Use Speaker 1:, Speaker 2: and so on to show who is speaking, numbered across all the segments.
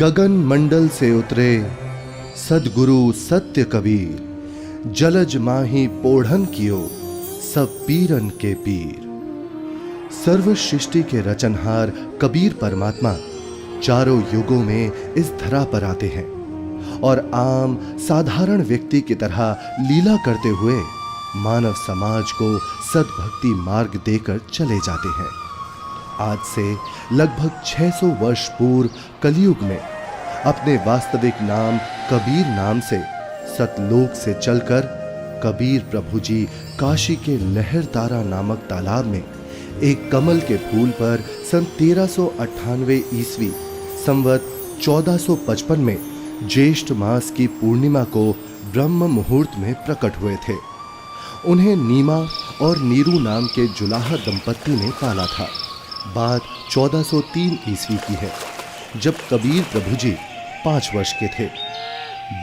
Speaker 1: गगन मंडल से उतरे सदगुरु सत्य कबीर, जलज माही पोढ़न कियो सब पीरन के पीर। सर्व सृष्टि के रचनहार कबीर परमात्मा चारों युगों में इस धरा पर आते हैं और आम साधारण व्यक्ति की तरह लीला करते हुए मानव समाज को सद्भक्ति मार्ग देकर चले जाते हैं। आज से लगभग 600 वर्ष पूर्व कलयुग में अपने वास्तविक नाम कबीर नाम से सतलोक से चलकर कबीर प्रभु जी काशी के लहरतारा नामक तालाब में एक कमल के फूल पर सन 1398 ईस्वी संवत 1455 में ज्येष्ठ मास की पूर्णिमा को ब्रह्म मुहूर्त में प्रकट हुए थे। उन्हें नीमा और नीरू नाम के जुलाहा दंपत्ति ने पाला था। बात 1403 ईस्वी की है, जब कबीर प्रभु जी 5 वर्ष के थे।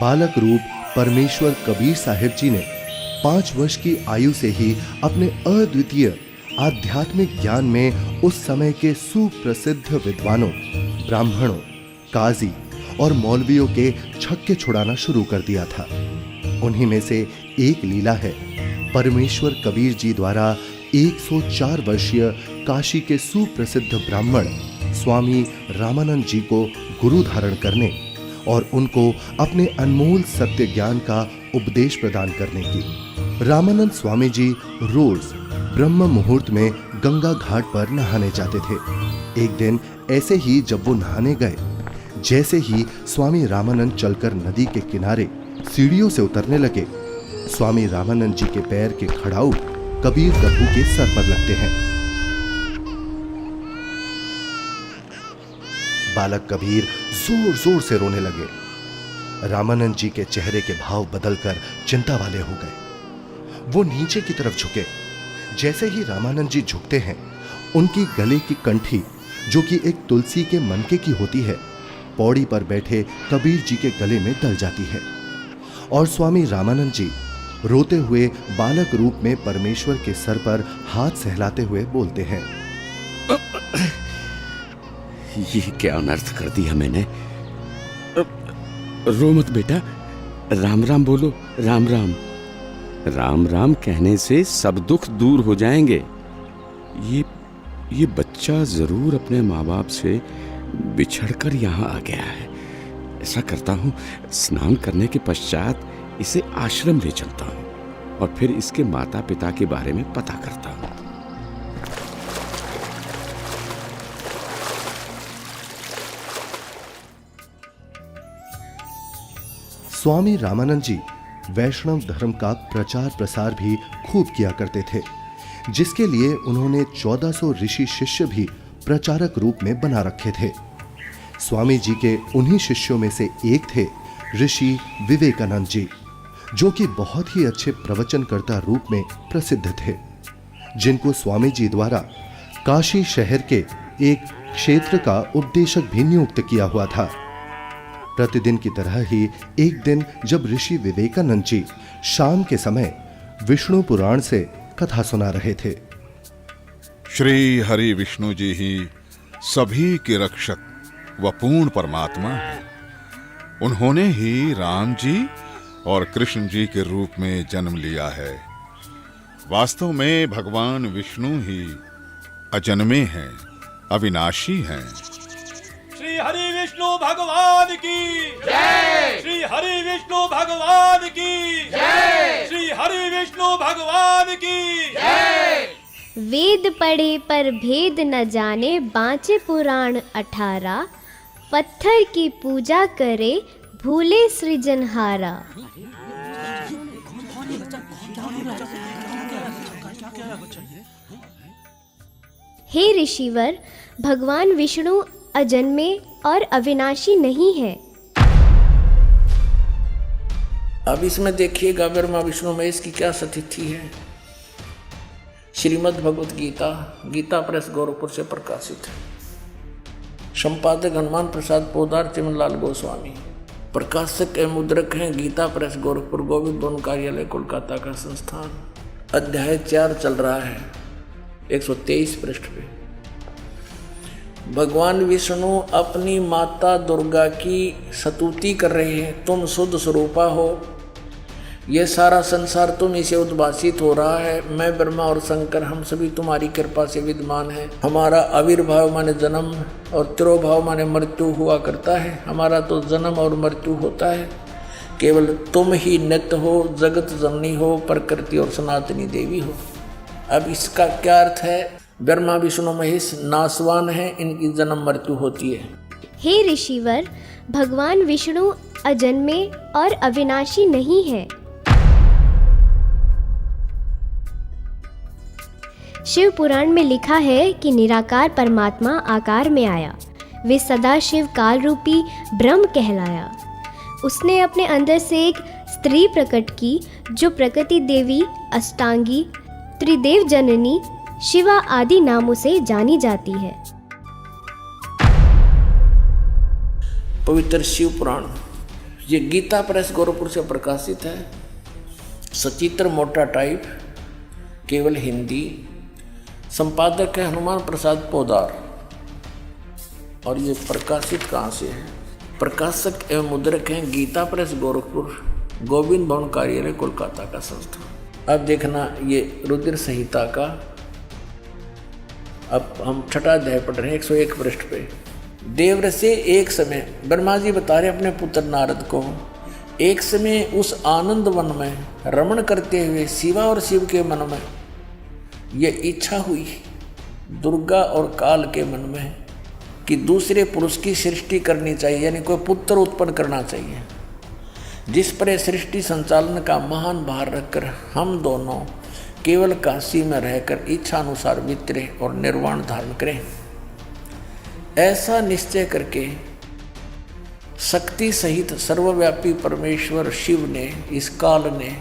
Speaker 1: बालक रूप परमेश्वर कबीर साहिब जी ने 5 वर्ष की आयु से ही अपने अद्वितीय आध्यात्मिक ज्ञान में उस समय के सुप्रसिद्ध विद्वानों, ब्राह्मणों, काजी और मौलवियों के छक्के छुड़ाना शुरू कर दिया था। उन्हीं में से एक लीला है परमेश्वर कबीर जी द्वारा 104 वर्षीय काशी के सुप्रसिद्ध ब्राह्मण स्वामी रामानंद जी को गुरु धारण करने और उनको अपने अनमोल सत्य ज्ञान का उपदेश प्रदान करने की। रामानंद स्वामी जी रोज ब्रह्म मुहूर्त में गंगा घाट पर नहाने जाते थे। एक दिन ऐसे ही जब वो नहाने गए, जैसे ही स्वामी रामानंद चलकर नदी के किनारे सीढ़ियों से उतरने लगे, स्वामी रामानंद जी के पैर के खड़ाऊ कबीर प्रभु के सर पर लगते हैं। बालक कबीर जोर जोर से रोने लगे। रामानंद जी के चेहरे के भाव बदलकर चिंता वाले हो गए। वो नीचे की तरफ झुके। जैसे ही रामानंद जी झुकते हैं, उनकी गले की कंठी, जो कि एक तुलसी के मनके की होती है, पौड़ी पर बैठे कबीर जी के गले में डल जाती है और स्वामी रामानंद जी रोते हुए बालक रूप में परमेश्वर के सर पर हाथ सहलाते हुए बोलते हैं,
Speaker 2: ये क्या अनर्थ कर दिया मैंने। रो मत बेटा, राम राम बोलो। राम राम। राम राम कहने से सब दुख दूर हो जाएंगे। ये बच्चा जरूर अपने माँ बाप से बिछड़कर यहाँ आ गया है। ऐसा करता हूँ, स्नान करने के पश्चात इसे आश्रम ले चलता हूँ और फिर इसके माता पिता के बारे में पता करता हूँ।
Speaker 1: स्वामी रामानंद जी वैष्णव धर्म का प्रचार प्रसार भी खूब किया करते थे, जिसके लिए उन्होंने 1400 ऋषि शिष्य भी प्रचारक रूप में बना रखे थे। स्वामी जी के उन्हीं शिष्यों में से एक थे ऋषि विवेकानंद जी, जो कि बहुत ही अच्छे प्रवचनकर्ता रूप में प्रसिद्ध थे, जिनको स्वामी जी द्वारा काशी शहर के एक क्षेत्र का उपदेशक भी नियुक्त किया हुआ था। प्रतिदिन की तरह ही एक दिन जब ऋषि विवेकानंद जी शाम के समय विष्णु पुराण से कथा सुना रहे थे।
Speaker 3: श्री हरि विष्णु जी ही सभी के रक्षक व पूर्ण परमात्मा है। उन्होंने ही राम जी और कृष्ण जी के रूप में जन्म लिया है। वास्तव में भगवान विष्णु ही अजन्मे हैं, अविनाशी हैं।
Speaker 4: श्री हरि विष्णु भगवान की जय। श्री हरि विष्णु भगवान की जय। श्री हरि विष्णु भगवान की जय।
Speaker 5: वेद पढ़े पर भेद न जाने, बाँचे पुराण 18। पत्थर की पूजा करे, भूले सृजनहारा। हे ऋषिवर, भगवान विष्णु अजन्मे और अविनाशी नहीं है।
Speaker 6: अब इसमें देखिएगा ब्रह्मा विष्णु महेश की क्या स्थिति है। श्रीमद् भगवत गीता, गीता प्रेस गोरखपुर से प्रकाशित है। संपादक हनुमान प्रसाद पोदार, चिमनलाल गोस्वामी। प्रकाशक एवं मुद्रक हैं गीता प्रेस गोरखपुर, गोविंद भवन कार्यालय कोलकाता का संस्थान। अध्याय 4 चल रहा है, 123 पृष्ठ पे। भगवान विष्णु अपनी माता दुर्गा की स्तुति कर रहे हैं, तुम शुद्ध स्वरूपा हो, ये सारा संसार तुम इसे उद्भासित हो रहा है, मैं ब्रह्मा और शंकर हम सभी तुम्हारी कृपा से विद्यमान हैं। हमारा आविर्भाव माने जन्म और तिरोभाव माने मृत्यु हुआ करता है, हमारा तो जन्म और मृत्यु होता है, केवल तुम ही नित्य हो, जगत जननी हो, प्रकृति और सनातनी देवी हो। अब इसका क्या अर्थ है? ब्रह्मा विष्णु महेश नाशवान है, इनकी जन्म मृत्यु होती है।
Speaker 5: हे ऋषिवर, भगवान विष्णु अजन्मे और अविनाशी नहीं है। शिव पुराण में लिखा है कि निराकार परमात्मा आकार में आया, वे सदा शिव काल रूपी ब्रह्म कहलाया। उसने अपने अंदर से एक स्त्री प्रकट की जो प्रकृति देवी, अष्टांगी, त्रिदेव जननी, शिवा आदि नामों से जानी जाती है।
Speaker 6: पवित्र शिव पुराण ये गीता प्रेस गोरखपुर से प्रकाशित है। सचित्र मोटा टाइप, केवल हिंदी। संपादक है हनुमान प्रसाद पोदार। और ये प्रकाशित कहाँ से है? प्रकाशक एवं मुद्रक हैं गीता प्रेस गोरखपुर, गोविंद भवन कार्यालय कोलकाता का संस्था। अब देखना ये रुद्र संहिता का, अब हम छठा अध्याय पढ़ रहे हैं 101 पृष्ठ पे। देवर से एक समय ब्रह्मा जी बता रहे अपने पुत्र नारद को, एक समय उस आनंद वन में रमण करते हुए शिवा और शिव के मन में ये इच्छा हुई, दुर्गा और काल के मन में, कि दूसरे पुरुष की सृष्टि करनी चाहिए, यानी कोई पुत्र उत्पन्न करना चाहिए, जिस पर सृष्टि संचालन का महान भार रखकर हम दोनों केवल काशी में रहकर इच्छा अनुसार वितरे और निर्वाण धारण करें। ऐसा निश्चय करके शक्ति सहित सर्वव्यापी परमेश्वर शिव ने, इस काल ने,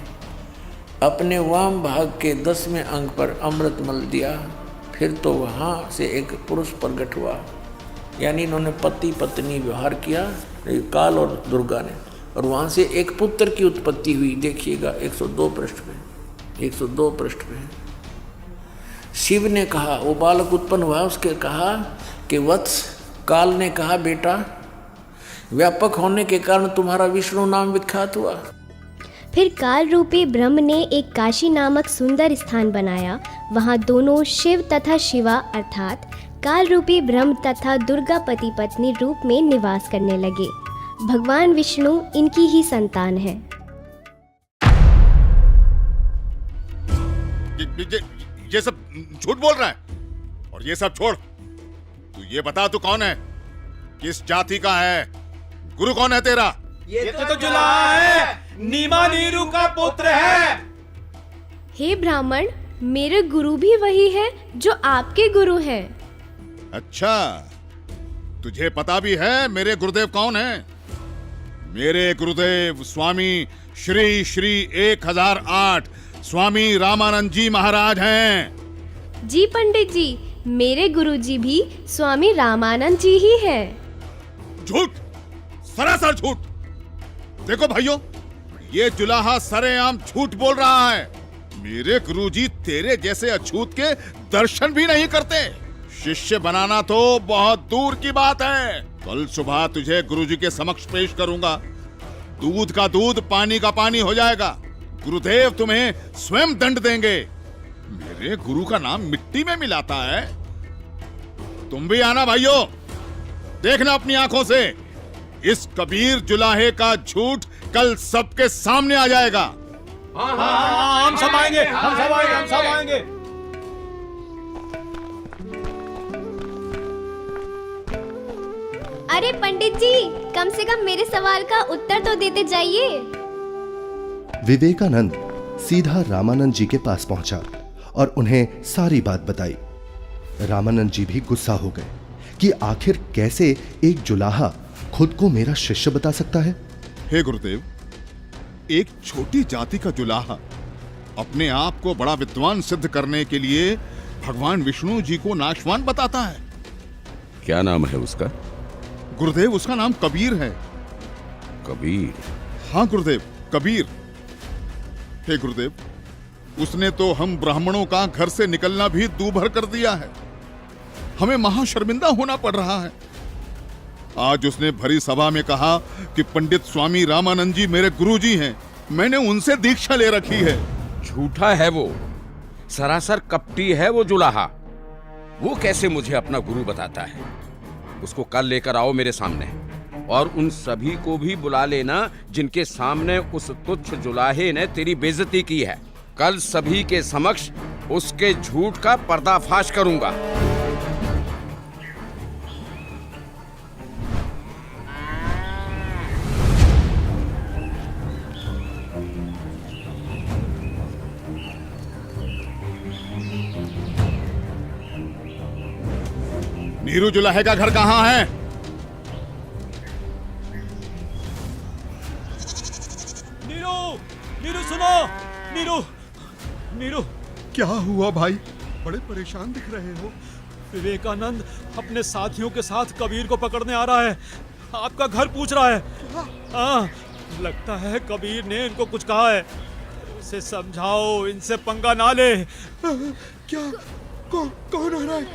Speaker 6: अपने वाम भाग के 10वें अंग पर अमृत मल दिया। फिर तो वहाँ से एक पुरुष प्रकट हुआ, यानी इन्होंने पति पत्नी व्यवहार किया, काल और दुर्गा ने, और वहाँ से एक पुत्र की उत्पत्ति हुई। देखिएगा 102 पृष्ठ में, 102 पृष्ठ में। शिव ने कहा, वो बालक उत्पन्न हुआ, उसके कहा कि वत्स, काल ने कहा बेटा, व्यापक होने के कारण तुम्हारा विष्णु नाम विख्यात हुआ।
Speaker 5: फिर काल रूपी ब्रह्म ने एक काशी नामक सुंदर स्थान बनाया। वहाँ दोनों शिव तथा शिवा अर्थात काल रूपी ब्रह्म तथा दुर्गा पति पत्नी रूप में निवास करने लगे। भगवान विष्णु इनकी ही संतान है।
Speaker 3: ये सब झूठ बोल रहा है। और ये सब छोड़, तू ये बता तू कौन है, किस जाति का है, गुरु कौन है तेरा?
Speaker 4: ये तो जुलाहा है, नीमा नीरू का पुत्र है।
Speaker 5: हे ब्राह्मण, मेरे गुरु भी वही है जो आपके गुरु हैं।
Speaker 3: अच्छा, तुझे पता भी है मेरे गुरुदेव कौन है? मेरे गुरुदेव स्वामी श्री श्री 1008 स्वामी रामानंद जी महाराज हैं।
Speaker 5: जी पंडित जी, मेरे गुरुजी भी स्वामी रामानंद जी ही हैं।
Speaker 3: झूठ, सरासर झूठ। देखो भाइयों, ये जुलाहा सरेआम झूठ बोल रहा है। मेरे गुरुजी तेरे जैसे अछूत के दर्शन भी नहीं करते। शिष्य बनाना तो बहुत दूर की बात है। कल सुबह तुझे गुरुजी के समक्ष पेश करूंगा। दूध का दूध, पानी का पानी हो जाएगा। गुरुदेव तुम्हें स्वयं दंड देंगे। मेरे गुरु का नाम मिट्टी में मिलाता है। तुम भी आना भाइयों, देखना अपनी आंखों से। इस कबीर जुलाहे का झूठ कल सबके सामने आ जाएगा।
Speaker 4: हाँ, हम सब आएंगे, हम सब आएंगे, हम सब आएंगे।
Speaker 5: अरे पंडित जी, कम से कम मेरे सवाल का उत्तर तो देते जाइए।
Speaker 1: विवेकानंद सीधा रामानंद जी के पास पहुंचा और उन्हें सारी बात बताई। रामानंद जी भी गुस्सा हो गए कि आखिर कैसे एक जुलाहा खुद को मेरा शिष्य बता सकता है।
Speaker 3: हे गुरुदेव, एक छोटी जाति का जुलाहा अपने आप को बड़ा विद्वान सिद्ध करने के लिए भगवान विष्णु जी को नाशवान बताता है।
Speaker 2: क्या नाम है उसका?
Speaker 3: गुरुदेव, उसका नाम कबीर है।
Speaker 2: कबीर?
Speaker 3: हाँ गुरुदेव, कबीर। हे गुरुदेव, उसने तो हम ब्राह्मणों का घर से निकलना भी दूभर कर दिया है। हमें महाशर्मिंदा होना पड़ रहा है। आज उसने भरी सभा में कहा कि पंडित स्वामी रामानंद जी मेरे गुरुजी हैं, मैंने उनसे दीक्षा ले रखी है।
Speaker 2: झूठा है वो, सरासर कपटी है वो जुलाहा। वो कैसे मुझे अपना गुरु बताता है? उसको कल लेकर आओ मेरे सामने, और उन सभी को भी बुला लेना जिनके सामने उस तुच्छ जुलाहे ने तेरी बेइज्जती की है। कल सभी के समक्ष उसके झूठ का पर्दाफाश करूंगा।
Speaker 3: नीरू जुलाहे का घर कहाँ है?
Speaker 4: नीरू, नीरू सुनो, नीरू, नीरू।
Speaker 7: क्या हुआ भाई? बड़े परेशान दिख रहे हो।
Speaker 4: विवेकानंद अपने साथियों के साथ कबीर को पकड़ने आ रहा है। आपका घर पूछ रहा है। हाँ, लगता है कबीर ने इनको कुछ कहा है। उसे समझाओ, इनसे पंगा ना ले।
Speaker 7: क्या? कौन आ रहा है?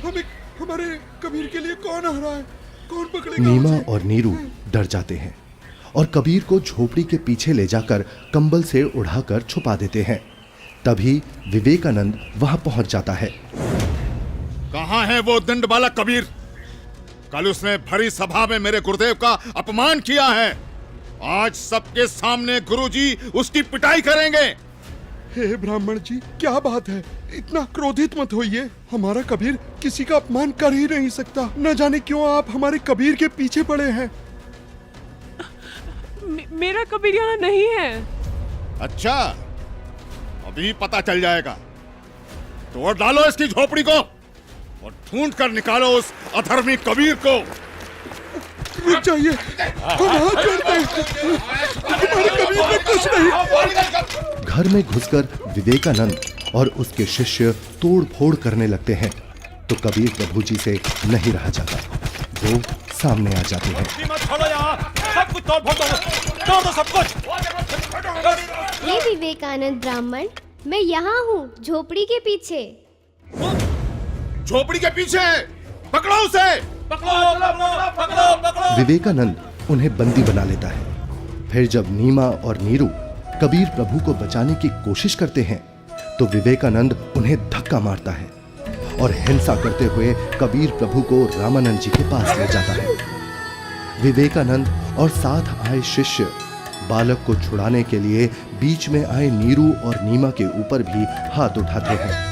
Speaker 7: हमें हमारे कबीर के लिए कौन आ रहा है? कौन पकड़ेगा?
Speaker 1: नीमा और नीरू डर जाते हैं और कबीर को झोपड़ी के पीछे ले जाकर कंबल से उड़ाकर छुपा देते हैं। तभी विवेकानंद वहां पहुंच जाता है।
Speaker 3: कहाँ है वो दंड वाला कबीर? कल उसने भरी सभा में मेरे गुरुदेव का अपमान किया है। आज सबके सामने गुरुजी उसकी पिटाई करेंगे।
Speaker 7: हे ब्राह्मण जी, क्या बात है? इतना क्रोधित मत होइए। हमारा कबीर किसी का अपमान कर ही नहीं सकता। न जाने क्यों आप हमारे कबीर के पीछे पड़े हैं।
Speaker 8: मेरा कबीर यहाँ नहीं है।
Speaker 3: अच्छा, अभी पता चल जाएगा। तोड़ डालो इसकी झोपड़ी को और ढूंढ कर निकालो उस अधर्मी कबीर को।
Speaker 7: रुक जाइए, हम हाथ जोड़ते हैं। हमारे कबीर में कुछ नहीं।
Speaker 1: घर में घुसकर विवेकानंद और उसके शिष्य तोड़ फोड़ करने लगते हैं तो कबीर प्रभु जी से नहीं रहा जाता। वो सामने आ जाते हैं।
Speaker 4: मत छोड़ो यहाँ, सब कुछ तोड़ फोड़ दो सब कुछ।
Speaker 5: ये विवेकानंद ब्राह्मण, मैं यहाँ हूँ झोपड़ी के पीछे।
Speaker 3: झोपड़ी के पीछे पकड़ो उसे।
Speaker 4: पकड़ो।
Speaker 1: विवेकानंद उन्हें बंदी बना लेता है। फिर जब नीमा और नीरू कबीर प्रभु को बचाने की कोशिश करते हैं तो विवेकानंद उन्हें धक्का मारता है और हिंसा करते हुए कबीर प्रभु को रामानंद जी के पास ले जाता है। विवेकानंद और साथ आए शिष्य बालक को छुड़ाने के लिए बीच में आए नीरू और नीमा के ऊपर भी हाथ उठाते हैं।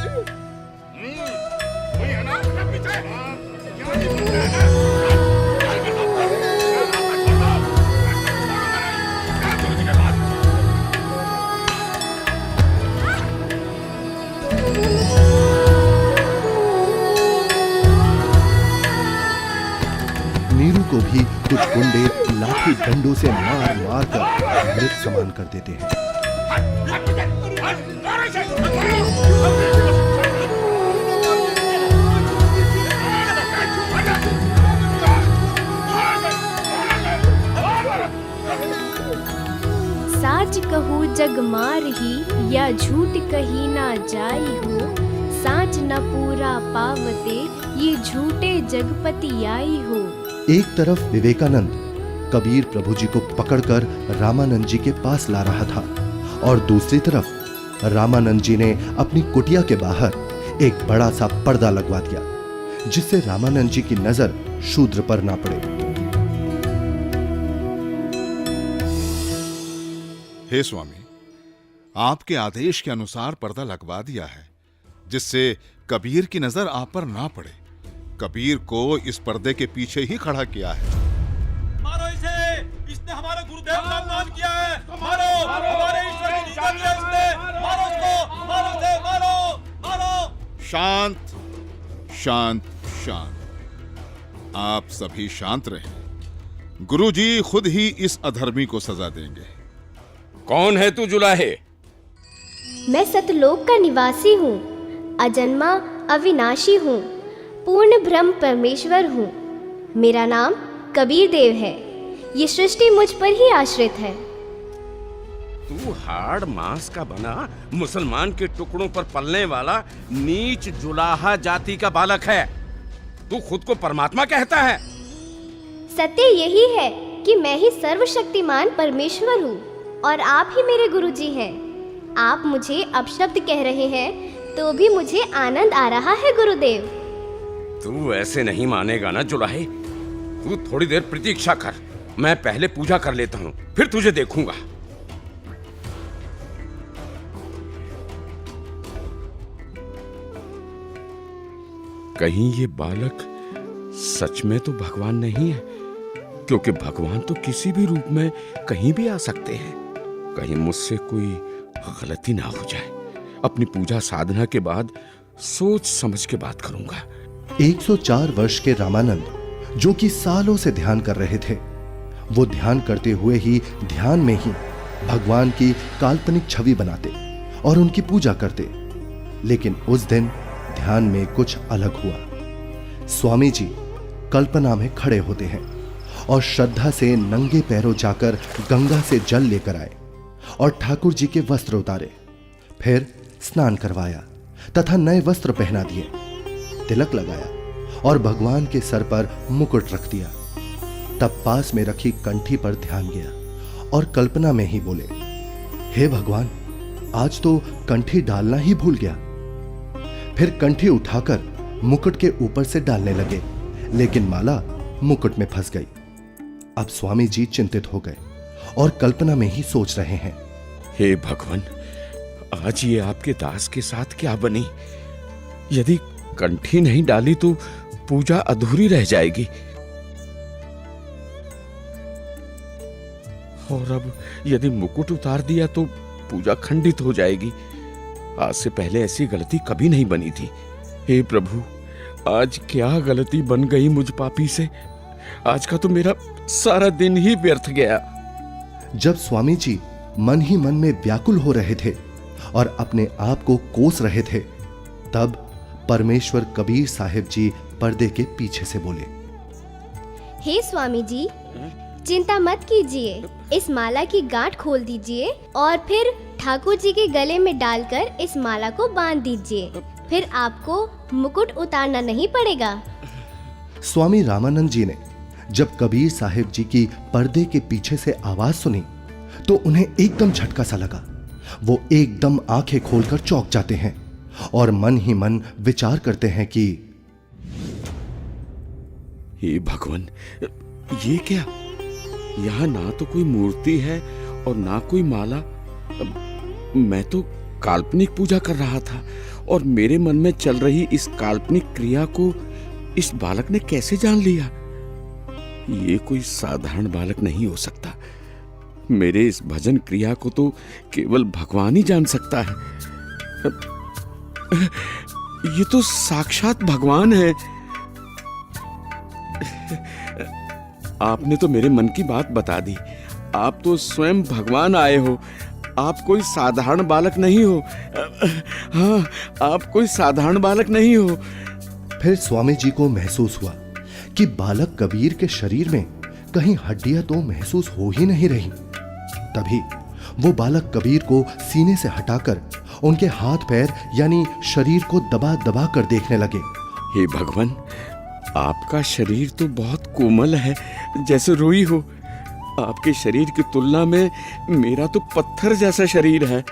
Speaker 1: नीरू को भी कुछ गुंडे लाठी डंडों से मार मार कर मृत समान कर देते हैं।
Speaker 5: साच कहू जग मार ही, या झूठ कही ना जाई हो। साच न पूरा पावते, ये झूठे जगपति आई हो।
Speaker 1: एक तरफ विवेकानंद कबीर प्रभु जी को पकड़कर रामानंद जी के पास ला रहा था और दूसरी तरफ रामानंद जी ने अपनी कुटिया के बाहर एक बड़ा सा पर्दा लगवा दिया जिससे रामानंद जी की नजर शूद्र पर ना पड़े।
Speaker 3: हे स्वामी, आपके आदेश के अनुसार पर्दा लगवा दिया है जिससे कबीर की नजर आप पर ना पड़े। कबीर को इस पर्दे के पीछे ही खड़ा किया है।
Speaker 4: मारो इसे, इसने हमारे गुरुदेव का अपमान किया है। मारो, हमारे ईश्वर की निंदा की है इसने। मारो उसको, मारो उसे, मारो।
Speaker 3: शांत शांत शांत। आप सभी शांत रहें। गुरुजी खुद ही इस अधर्मी को सजा देंगे।
Speaker 2: कौन है तू जुलाहे?
Speaker 5: मैं सतलोक का निवासी हूँ, अजन्मा अविनाशी हूँ, पूर्ण ब्रह्म परमेश्वर हूँ। मेरा नाम कबीर देव है। ये सृष्टि मुझ पर ही आश्रित है।
Speaker 2: तू हाड़ मांस का बना मुसलमान के टुकड़ों पर पलने वाला नीच जुलाहा जाति का बालक है। तू खुद को परमात्मा कहता है?
Speaker 5: सत्य यही है कि मैं ही सर्वशक्तिमान परमेश्वर हूँ और आप ही मेरे गुरुजी हैं। आप मुझे अपशब्द कह रहे हैं तो भी मुझे आनंद आ रहा है गुरुदेव।
Speaker 2: तू ऐसे नहीं मानेगा ना जुलाहे। तू थोड़ी देर प्रतीक्षा कर, मैं पहले पूजा कर लेता हूँ, फिर तुझे देखूंगा। कहीं ये बालक सच में तो भगवान नहीं है, क्योंकि भगवान तो किसी भी रूप में कहीं भी आ सकते हैं। कहीं मुझसे कोई गलती ना हो जाए। अपनी पूजा साधना के बाद सोच समझ के बात करूंगा।
Speaker 1: 104 वर्ष के रामानंद, जो कि सालों से ध्यान कर रहे थे, वो ध्यान करते हुए ही ध्यान में ही भगवान की काल्पनिक छवि बनाते और उनकी पूजा करते। लेकिन उस दिन ध्यान में कुछ अलग हुआ। स्वामी जी कल्पना में खड़े होते हैं और श्रद्धा से नंगे पैरों जाकर गंगा से जल लेकर आए और ठाकुर जी के वस्त्र उतारे, फिर स्नान करवाया तथा नए वस्त्र पहना दिए, तिलक लगाया और भगवान के सर पर मुकुट रख दिया। तब पास में रखी कंठी पर ध्यान गया और कल्पना में ही बोले, हे भगवान, आज तो कंठी डालना ही भूल गया। फिर कंठी उठाकर मुकुट के ऊपर से डालने लगे, लेकिन माला मुकुट में फंस गई। अब स्वामी जी चिंतित हो गए और कल्पना में ही सोच रहे हैं,
Speaker 2: हे भगवान, आज ये आपके दास के साथ क्या बनी? यदि कंठी नहीं डाली तो पूजा अधूरी रह जाएगी। और अब यदि मुकुट उतार दिया तो पूजा खंडित हो जाएगी। आज से पहले ऐसी गलती कभी नहीं बनी थी। हे प्रभु, आज क्या गलती बन गई मुझ पापी से? आज का तो मेरा सारा दिन ही व्यर्थ गया।
Speaker 1: जब स्वामी जी मन ही मन में व्याकुल हो रहे थे और अपने आप को कोस रहे थे, तब परमेश्वर कबीर साहिब जी पर्दे के पीछे से बोले,
Speaker 5: हे स्वामी जी, चिंता मत कीजिए, इस माला की गांठ खोल दीजिए और फिर ठाकुर जी के गले में डालकर इस माला को बांध दीजिए, फिर आपको मुकुट उतारना नहीं पड़ेगा।
Speaker 1: स्वामी रामानंद जी ने जब कबीर साहिब जी की पर्दे के पीछे से आवाज सुनी तो उन्हें एकदम झटका सा लगा। वो एकदम आंखें खोलकर चौंक जाते हैं और मन ही मन विचार करते हैं कि
Speaker 2: हे भगवान, ये क्या? यहाँ ना तो कोई मूर्ति है और ना कोई माला। मैं तो काल्पनिक पूजा कर रहा था और मेरे मन में चल रही इस काल्पनिक क्रिया को इस बालक ने कैसे जान लिया? ये कोई साधारण बालक नहीं हो सकता। मेरे इस भजन क्रिया को तो केवल भगवान ही जान सकता है। ये तो साक्षात भगवान है। आपने तो मेरे मन की बात बता दी। आप तो स्वयं भगवान आए हो। आप कोई साधारण बालक नहीं हो। हाँ, आप कोई साधारण बालक नहीं हो।
Speaker 1: फिर स्वामी जी को महसूस हुआ कि बालक कबीर के शरीर में कहीं हड्डियां तो महसूस हो ही नहीं रही। तभी वो बालक कबीर को सीने से हटाकर उनके हाथ पैर यानी शरीर को दबा दबा कर देखने लगे।
Speaker 2: हे भगवान, आपका शरीर तो बहुत कोमल है, जैसे रुई हो। आपके शरीर की तुलना में मेरा तो पत्थर जैसा शरीर है।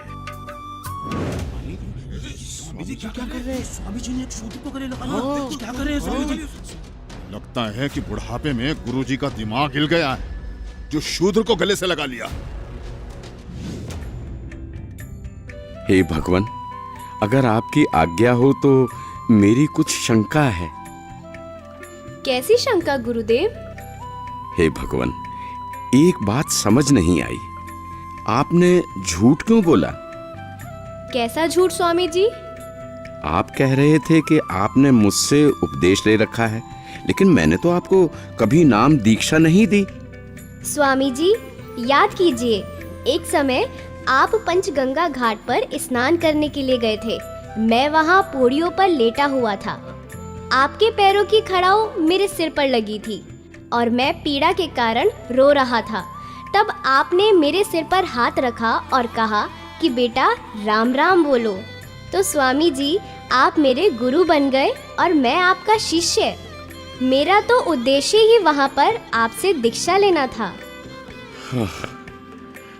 Speaker 3: लगता है कि बुढ़ापे में गुरुजी का दिमाग हिल गया है, जो शूद्र को गले से लगा लिया।
Speaker 2: हे भगवान, अगर आपकी आज्ञा हो तो मेरी कुछ शंका है।
Speaker 5: कैसी शंका गुरुदेव?
Speaker 2: हे भगवान, एक बात समझ नहीं आई। आपने झूठ क्यों बोला?
Speaker 5: कैसा झूठ स्वामी जी?
Speaker 2: आप कह रहे थे कि आपने मुझसे उपदेश ले रखा है, लेकिन मैंने तो आपको कभी नाम दीक्षा नहीं दी।
Speaker 5: स्वामी जी, याद कीजिए, एक समय आप पंचगंगा घाट पर स्नान करने के लिए गए थे। मैं वहाँ पौड़ियों पर लेटा हुआ था। आपके पैरों की खड़ाऊ मेरे सिर पर लगी थी और मैं पीड़ा के कारण रो रहा था। तब आपने मेरे सिर पर हाथ रखा और कहा कि बेटा राम राम बोलो। तो स्वामी जी, आप मेरे गुरु बन गए और मैं आपका शिष्य। मेरा तो उद्देश्य ही वहां पर आपसे दीक्षा लेना था।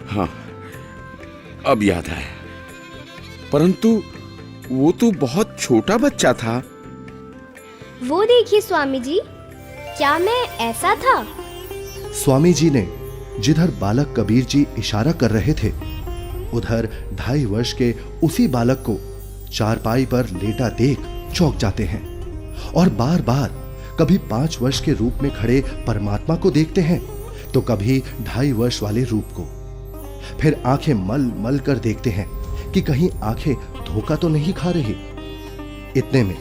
Speaker 2: हाँ, अब याद आया। परंतु वो तो बहुत छोटा बच्चा था।
Speaker 5: वो देखिए स्वामी जी, क्या मैं ऐसा था?
Speaker 1: स्वामी जी ने जिधर बालक कबीर जी इशारा कर रहे थे, उधर 2.5 वर्ष के उसी बालक को चारपाई पर लेटा देख चौंक जाते हैं और बार बार कभी 5 वर्ष के रूप में खड़े परमात्मा को देखते हैं तो कभी 2.5 वर्ष वाले रूप को। फिर आंखें मल मल कर देखते हैं कि कहीं आंखें धोखा तो नहीं खा रही। इतने में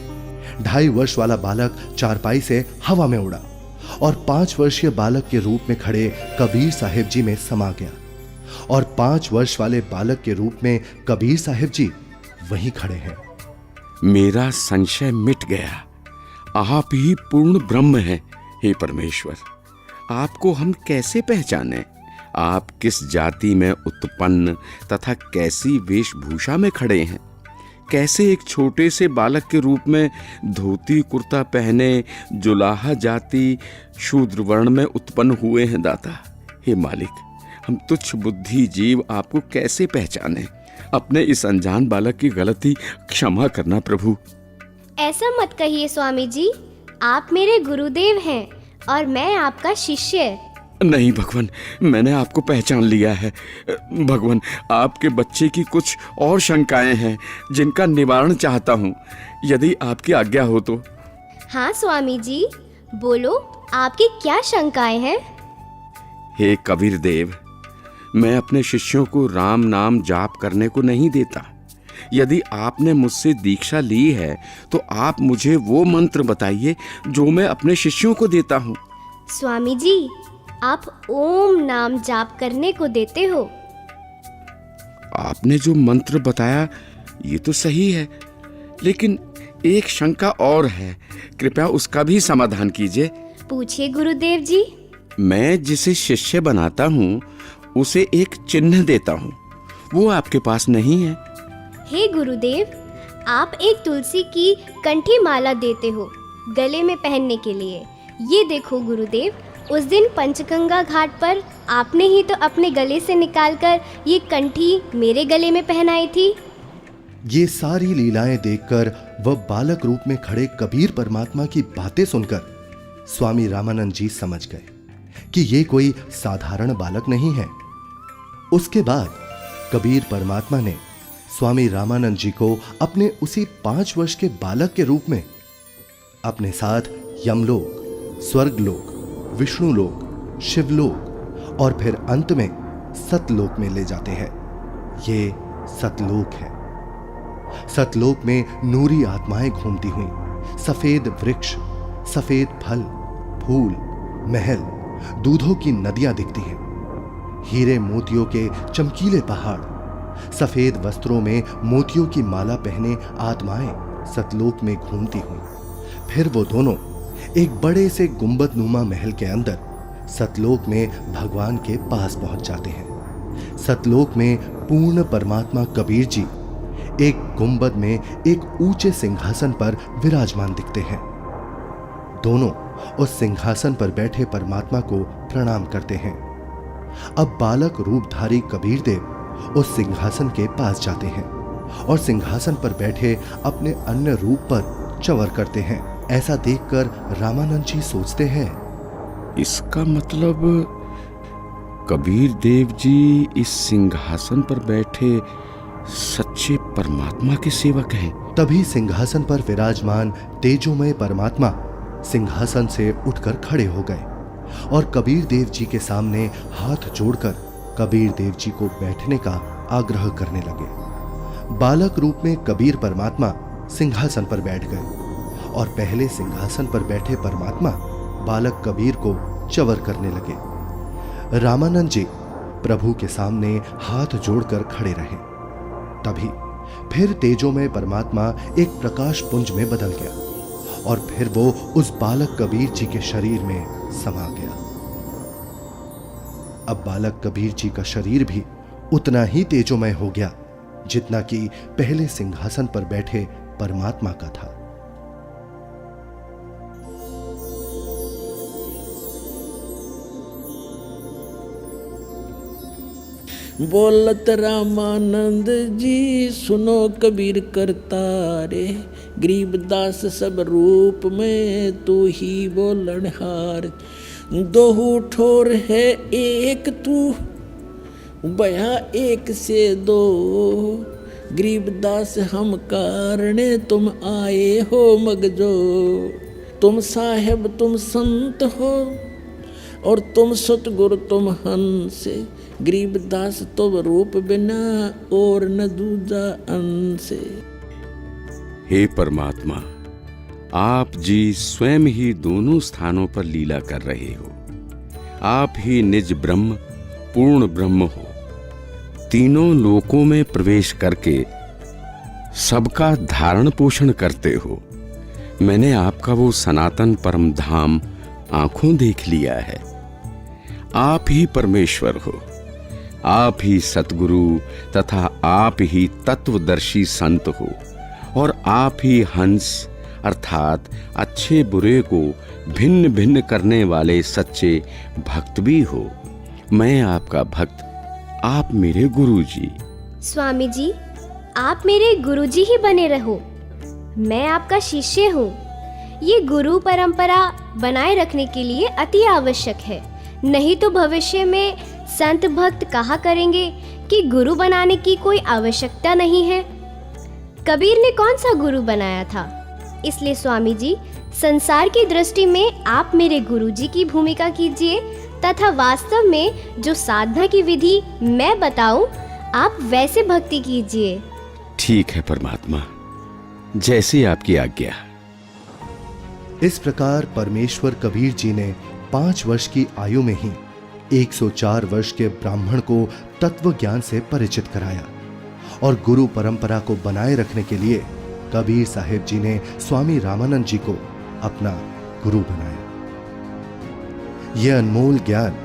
Speaker 1: 2.5 वर्ष वाला बालक चारपाई से हवा में उड़ा और 5 वर्षीय बालक के रूप में खड़े कबीर साहिब जी में समा गया और 5 वर्ष वाले बालक के रूप में कबीर साहिब जी वहीं खड़े हैं।
Speaker 2: मेरा संशय मिट गया। आप ही पूर्ण ब्रह्म हैं, हे परमेश्वर। आपको हम कैसे पहचानें? आप किस जाति में उत्पन्न तथा कैसी वेशभूषा में खड़े हैं? कैसे एक छोटे से बालक के रूप में धोती कुर्ता पहने जुलाहा जाति शूद्र वर्ण में उत्पन्न हुए हैं दाता? हे मालिक, हम तुच्छ बुद्धि जीव आपको कैसे पहचाने? अपने इस अनजान बालक की गलती क्षमा करना प्रभु।
Speaker 5: ऐसा मत कहिए स्वामी जी, आप मेरे गुरुदेव हैं और मैं आपका शिष्य।
Speaker 2: नहीं भगवान, मैंने आपको पहचान लिया है। भगवान, आपके बच्चे की कुछ और शंकाएं हैं जिनका निवारण चाहता हूँ, यदि आपकी आज्ञा हो तो।
Speaker 5: हाँ स्वामी जी, बोलो, आपकी क्या शंकाएं हैं?
Speaker 2: हे कबीर देव, मैं अपने शिष्यों को राम नाम जाप करने को नहीं देता। यदि आपने मुझसे दीक्षा ली है तो आप मुझे वो मंत्र बताइए जो मैं अपने शिष्यों को देता हूँ।
Speaker 5: स्वामी जी, आप ओम नाम जाप करने को देते हो।
Speaker 2: आपने जो मंत्र बताया ये तो सही है, लेकिन एक शंका और है, कृपया उसका भी समाधान कीजिए।
Speaker 5: पूछिए गुरुदेव जी।
Speaker 2: मैं जिसे शिष्य बनाता हूँ उसे एक चिन्ह देता हूँ, वो आपके पास नहीं है।
Speaker 5: हे गुरुदेव, आप एक तुलसी की कंठी माला देते हो गले में पहनने के लिए। ये देखो गुरुदेव, उस दिन पंचगंगा घाट पर आपने ही तो अपने गले से निकालकर ये कंठी मेरे गले में पहनाई थी।
Speaker 1: ये सारी लीलाएं देखकर वह बालक रूप में खड़े कबीर परमात्मा की बातें सुनकर स्वामी रामानंद जी समझ गए कि ये कोई साधारण बालक नहीं है। उसके बाद कबीर परमात्मा ने स्वामी रामानंद जी को अपने उसी 5 वर्ष के बालक के रूप में अपने साथ यमलोक, स्वर्गलोक, विष्णुलोक, शिवलोक और फिर अंत में सतलोक में ले जाते हैं। ये सतलोक है। सतलोक में नूरी आत्माएं घूमती हुई, सफेद वृक्ष, सफेद फल, फूल, महल, दूधों की नदियां दिखती हैं, हीरे मोतियों के चमकीले पहाड़, सफेद वस्त्रों में मोतियों की माला पहने आत्माएं सतलोक में घूमती हुई। फिर वो दोनों एक बड़े से गुंबद नुमा महल के अंदर सतलोक में भगवान के पास पहुंच जाते हैं। सतलोक में पूर्ण परमात्मा कबीर जी एक गुंबद में एक ऊंचे सिंहासन पर विराजमान दिखते हैं। दोनों उस सिंहासन पर बैठे परमात्मा को प्रणाम करते हैं। अब बालक रूपधारी कबीर देव उस सिंहासन के पास जाते हैं और सिंहासन पर बैठे अपने अन्य रूप पर चवर करते हैं। ऐसा देखकर रामानंद जी सोचते हैं,
Speaker 2: इसका मतलब कबीर देव जी इस सिंहासन पर बैठे सच्चे परमात्मा के सेवक हैं।
Speaker 1: तभी सिंहासन पर विराजमान तेजोमय परमात्मा सिंहासन से उठकर खड़े हो गए और कबीर देव जी के सामने हाथ जोड़कर कबीर देव जी को बैठने का आग्रह करने लगे। बालक रूप में कबीर परमात्मा सिंहासन पर बैठ गए और पहले सिंहासन पर बैठे परमात्मा बालक कबीर को चवर करने लगे। रामानंद जी प्रभु के सामने हाथ जोड़कर खड़े रहे। तभी फिर तेजोमय परमात्मा एक प्रकाश पुंज में बदल गया और फिर वो उस बालक कबीर जी के शरीर में समा गया। अब बालक कबीर जी का शरीर भी उतना ही तेजोमय हो गया जितना कि पहले सिंहासन पर बैठे परमात्मा का था।
Speaker 6: बोलत रामानंद जी सुनो कबीर करतारे, गरीबदास सब रूप में तू ही बोलनहार। दोहू ठोर है एक तू बया एक से दो, गरीबदास हम कारणे तुम आए हो मगजो। तुम साहेब तुम संत हो और तुम सतगुरु तुम हंस, गरीबदास तुम रूप बिना और न दूजा अंश।
Speaker 2: हे परमात्मा, आप जी स्वयं ही दोनों स्थानों पर लीला कर रहे हो। आप ही निज ब्रह्म पूर्ण ब्रह्म हो। तीनों लोकों में प्रवेश करके सबका धारण पोषण करते हो। मैंने आपका वो सनातन परम धाम आंखों देख लिया है। आप ही परमेश्वर हो, आप ही सतगुरु तथा आप ही तत्वदर्शी संत हो, और आप ही हंस अर्थात अच्छे बुरे को भिन्न भिन्न करने वाले सच्चे भक्त भी हो। मैं आपका भक्त, आप मेरे गुरुजी।
Speaker 5: स्वामी जी, आप मेरे गुरुजी ही बने रहो। मैं आपका शिष्य हूँ। ये गुरु परंपरा बनाए रखने के लिए अति आवश्यक है, नहीं तो भविष्य में संत भक्त कहा करेंगे कि गुरु बनाने की कोई आवश्यकता नहीं है। कबीर ने कौन सा गुरु बनाया था? इसलिए स्वामी जी, संसार की दृष्टि में आप मेरे गुरुजी की भूमिका कीजिए तथा वास्तव में जो साधना की विधि मैं बताऊं, आप वैसे भक्ति कीजिए।
Speaker 2: ठीक है परमात्मा, जैसी आपकी आज्ञा।
Speaker 1: इस प्रकार परमेश्वर कबीर जी ने 5 वर्ष की आयु में ही 104 वर्ष के ब्राह्मण को तत्व ज्ञान से परिचित कराया, और गुरु परंपरा को बनाए रखने के लिए कबीर साहेब जी ने स्वामी रामानंद जी को अपना गुरु बनाया। यह अनमोल ज्ञान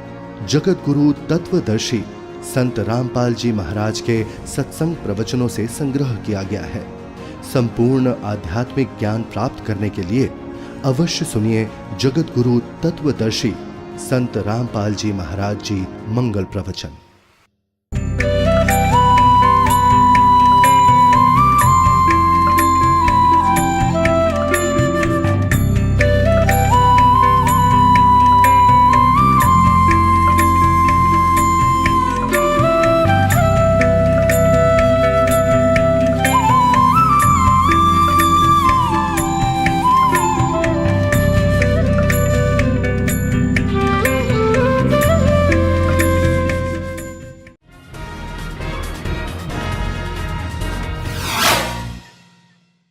Speaker 1: जगत गुरु तत्वदर्शी संत रामपाल जी महाराज के सत्संग प्रवचनों से संग्रह किया गया है। संपूर्ण आध्यात्मिक ज्ञान प्राप्त करने के लिए अवश्य सुनिए जगत गुरु तत्वदर्शी संत रामपाल जी महाराज जी मंगल प्रवचन।